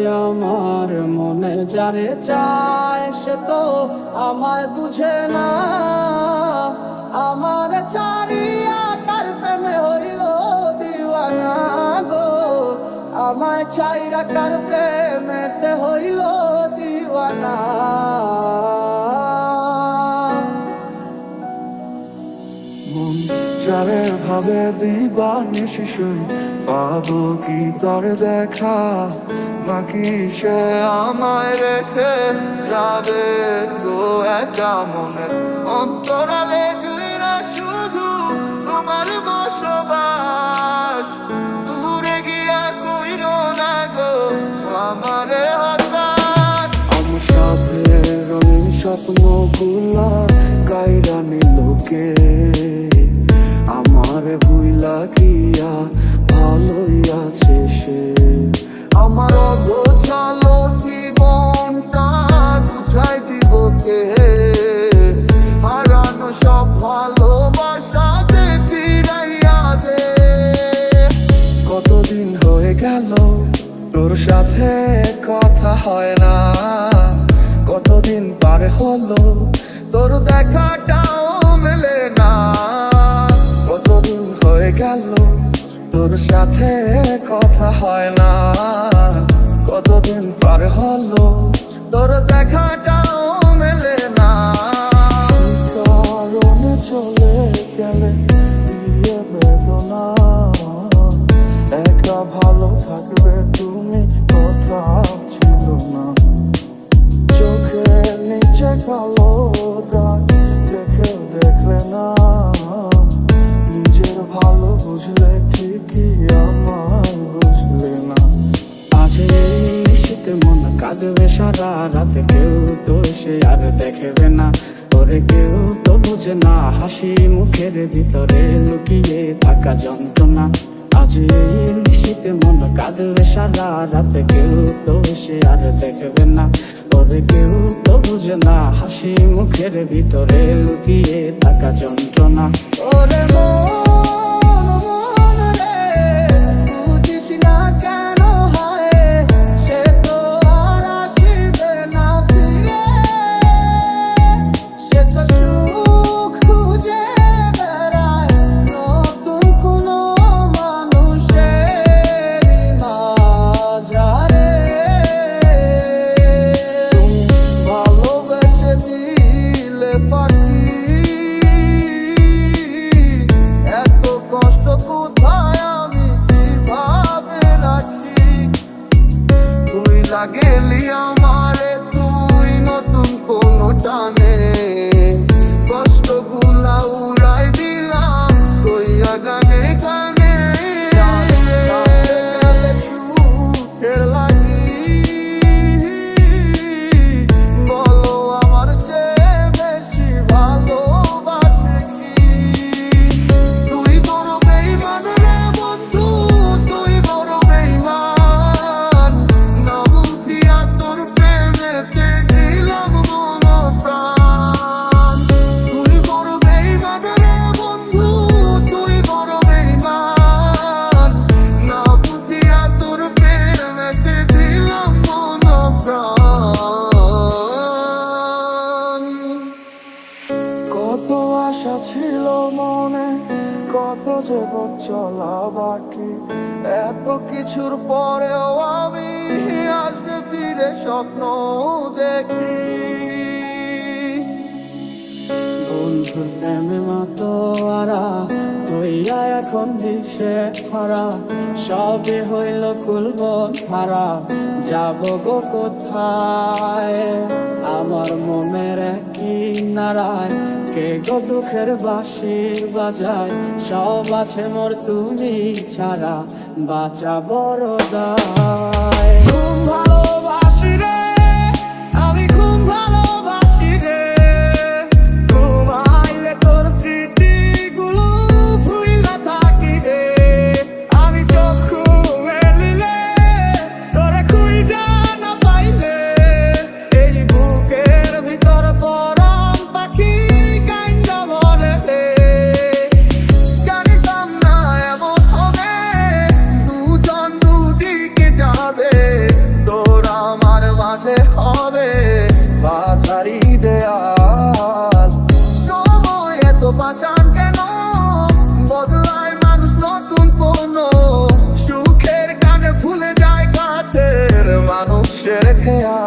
আমার মনে যারে চায় সে তো আমায় বুঝে না। আমার চারিয়া কার প্রেমে হইল দিওয়ানা গো, আমায় ছাইরা কার প্রেমেতে হইল দিওয়ানা। মন যারে ভাবে দিবানিশি শুই, পাবো কি তার দেখা, নাকি সে আমায় রেখে যাবে গো একা মনের অন্তরালে। জুইরা শুধু তোমার বসবাস, দূরে গিয়া কইরো না গো আমারে হতাশ। আমার সাথে রঙিন স্বপ্নগুলা কাইরা নিল কে, আমার ভুইলা গিয়া ভালোই আছে সে। আমার অগোছালো জীবনটা গুছাই দিব কে, হারানো সব ভালোবাসা দে ফিরাইয়া দে। কতদিন হয়ে গেল তোর সাথে কথা হয় না, কতদিন পার হলো তোর দেখাটাও মেলে না। কতদিন হয়ে গেল তোর সাথে কথা হয় না, কতদিন পার হলো তোর দেখাটাও মেলে না। কারণে চলে গেলে দিয়ে বেদনা, একা ভালো থাকবে তুমি কথা ছিল না। চোখের নিচে কালো দাগ দেখেও দেখলে না, নিজের ভালো বুঝলে ঠিকই আমার বুঝলে না। আজ এই শীতে মন কাঁদবে সারা রাতে, কেউ তো সে আর দেখবে না, ওরে কেউ তো বুঝে না হাসি মুখের ভিতরে লুকিয়ে থাকা যন্ত্রণা। আজ এই শীতে মন কাঁদবে সারা রাতে, কেউ তো সে আর দেখবে না, ওরে কেউ তো বুঝে না হাসি মুখের ভিতরে লুকিয়ে থাকা যন্ত্রণা। ওরে মন মন রে, বুঝিস না কেন হয় সে তো আর আসিবে না ফিরে, সে তো সুখ খুঁজে বেড়ায় নতুন কোনো মানুষের মাঝারে। ভালোবেসে দিলে পাখি, এত কষ্ট কোথায় আমি কিভাবে রাখি। তুই লাগেলি আমারে, তুই নতুন কোনো টানে, কষ্টগুলা উড়াই দিলাম কইয়া গানে গানে। সুখের লাগি বলো আমার চেয়ে বেশি ভালোবাসে কি। তুই বড় বেইমান রে বন্ধু, তুই বড় বেইমান, না বুঝিয়া তোর প্রেমেতে দিলাম মন প্রাণ। তুই বড় বেইমান রে বন্ধু, তুই বড় বেইমান, না বুঝিয়া তোর প্রেমেতে দিলাম মন প্রাণ। কত আশা ছিল মনে, কত যে পথ চলা বাকি, এত কিছুর পরেও আমি আসবে ফিরে স্বপ্ন দেখি। বন্ধুর প্রেমে মাতোয়ারা হইয়া এখন দিশে হারা, সবে হইল কুলবন হারা, যাব গো কোথায় আমার মনের কিনারায়, কে গো দুঃখের বাঁশির বাজায়, সব আছে মোর তুমি ছাড়া, বাঁচা বড় দায়। খুব ভালোবাসি রে, আমি খুব ভালোবাসি রে, ঘুমাইলে তোর স্মৃতিগুলো ভুইলা থাকি রে। আমি চক্ষু মেলিলে তোরে খুঁজা না পাইলে, এই বুকের ভিতর পরাণ পাখি কাইন্দা মরে রে। জানিতাম না এমন হবে, দুজন দুদিকে যা মানুষের খেয়া